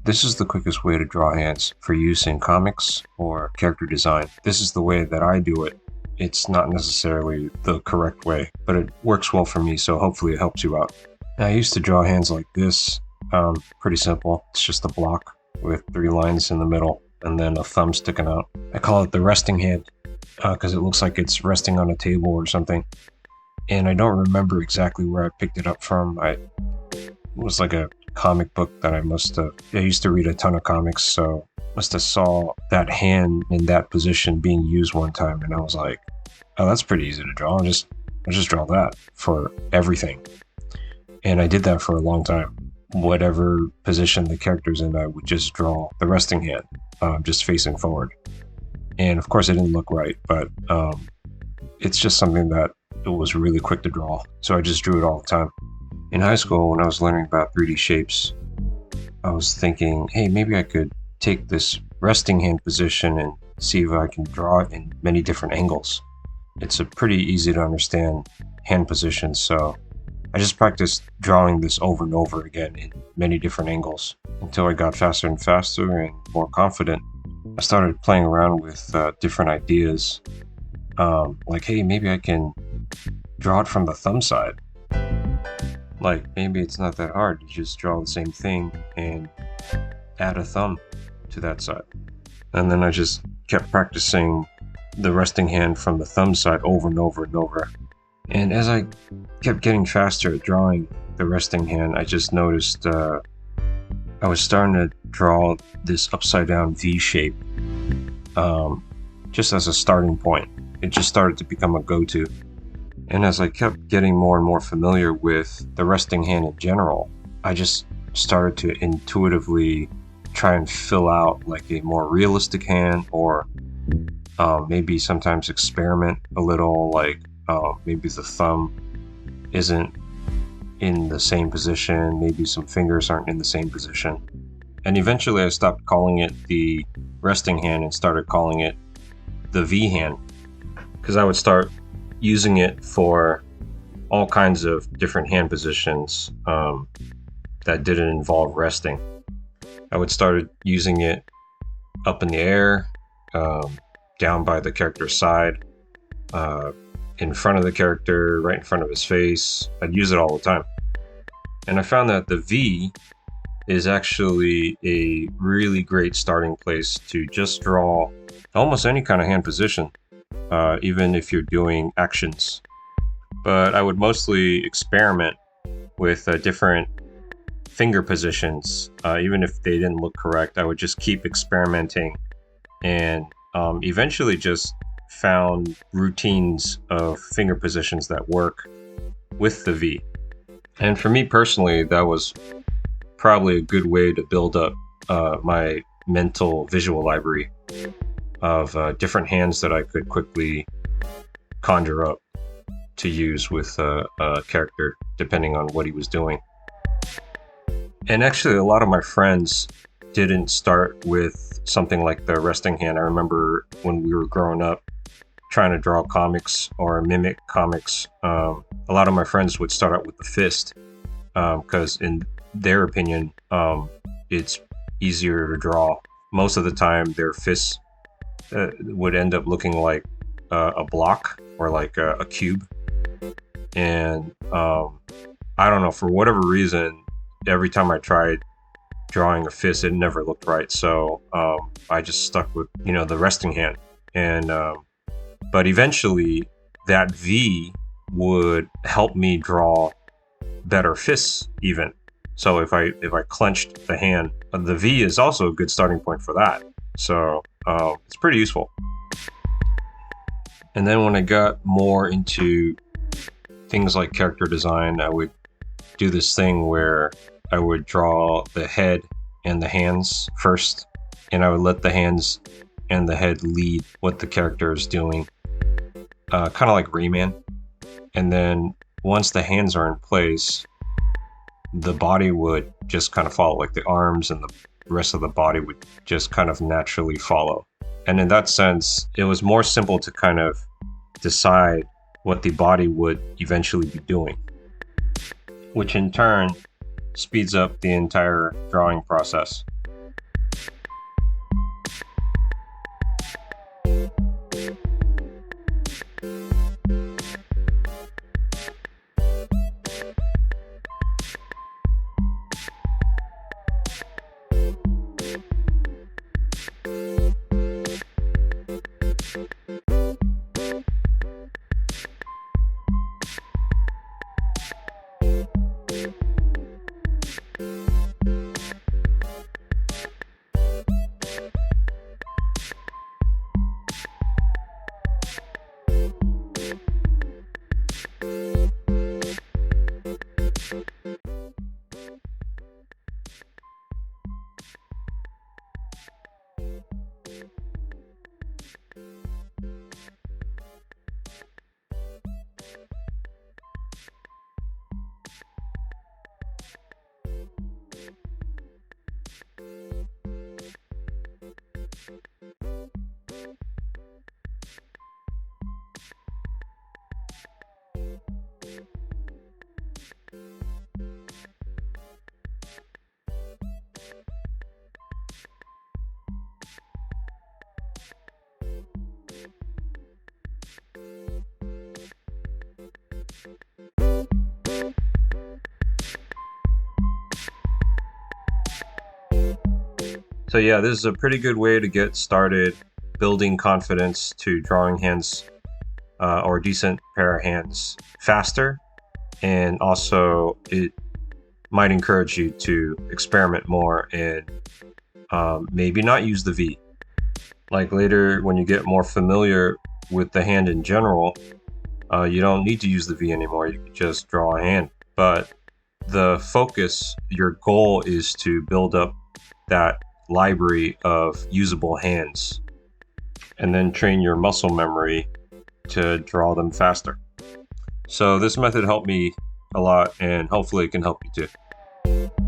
This is the quickest way to draw hands for use in comics or character design. This is the way that I do it. It's not necessarily the correct way, but it works well for me, so hopefully it helps you out. I used to draw hands like this. Pretty simple. It's just a block with 3 lines in the middle and then a thumb sticking out. I call it the resting hand because it looks like it's resting on a table or something. And I don't remember exactly where I picked it up from. It was like a comic book that I used to read a ton of comics, so must have saw that hand in that position being used one time, and I was like, oh, that's pretty easy to draw. I'll just draw that for everything. And I did that for a long time. Whatever position the character's in, I would just draw the resting hand, just facing forward. And of course it didn't look right, but it's just something that it was really quick to draw, so I just drew it all the time. In high school, when I was learning about 3D shapes, I was thinking, hey, maybe I could take this resting hand position and see if I can draw it in many different angles. It's a pretty easy to understand hand position, so I just practiced drawing this over and over again in many different angles until I got faster and faster and more confident. I started playing around with different ideas, like, hey, maybe I can draw it from the thumb side. Like, maybe it's not that hard. You just draw the same thing and add a thumb to that side. And then I just kept practicing the resting hand from the thumb side over and over and over. And as I kept getting faster at drawing the resting hand, I just noticed I was starting to draw this upside down V shape just as a starting point. It just started to become a go-to. And as I kept getting more and more familiar with the resting hand in general, I just started to intuitively try and fill out like a more realistic hand, or maybe sometimes experiment a little, like maybe the thumb isn't in the same position, maybe some fingers aren't in the same position. And eventually I stopped calling it the resting hand and started calling it the V hand, because I would start using it for all kinds of different hand positions that didn't involve resting. I would start using it up in the air, down by the character's side, in front of the character, right in front of his face. I'd use it all the time. And I found that the V is actually a really great starting place to just draw almost any kind of hand position. Even if you're doing actions. But I would mostly experiment with different finger positions. Even if they didn't look correct, I would just keep experimenting, and eventually just found routines of finger positions that work with the V. And for me personally, that was probably a good way to build up my mental visual library of different hands that I could quickly conjure up to use with a character, depending on what he was doing. And actually, a lot of my friends didn't start with something like the resting hand. I remember when we were growing up, trying to draw comics or mimic comics, a lot of my friends would start out with the fist, because in their opinion, it's easier to draw. Most of the time, their fists would end up looking like a block or like a cube. And I don't know, for whatever reason, every time I tried drawing a fist, it never looked right. So I just stuck with, the resting hand. And but eventually that V would help me draw better fists even. So if I clenched the hand, the V is also a good starting point for that. So it's pretty useful. And then when I got more into things like character design, I would do this thing where I would draw the head and the hands first, and I would let the hands and the head lead what the character is doing, kind of like Rayman. And then once the hands are in place, the body would just kind of follow, like the arms and the rest of the body would just kind of naturally follow. And in that sense, it was more simple to kind of decide what the body would eventually be doing, which in turn speeds up the entire drawing process. So yeah, this is a pretty good way to get started building confidence to drawing hands or a decent pair of hands faster. And also it might encourage you to experiment more and maybe not use the V. Like later when you get more familiar with the hand in general, you don't need to use the V anymore. You can just draw a hand. But the focus, your goal is to build up that library of usable hands and then train your muscle memory to draw them faster. So this method helped me a lot, and hopefully it can help you too.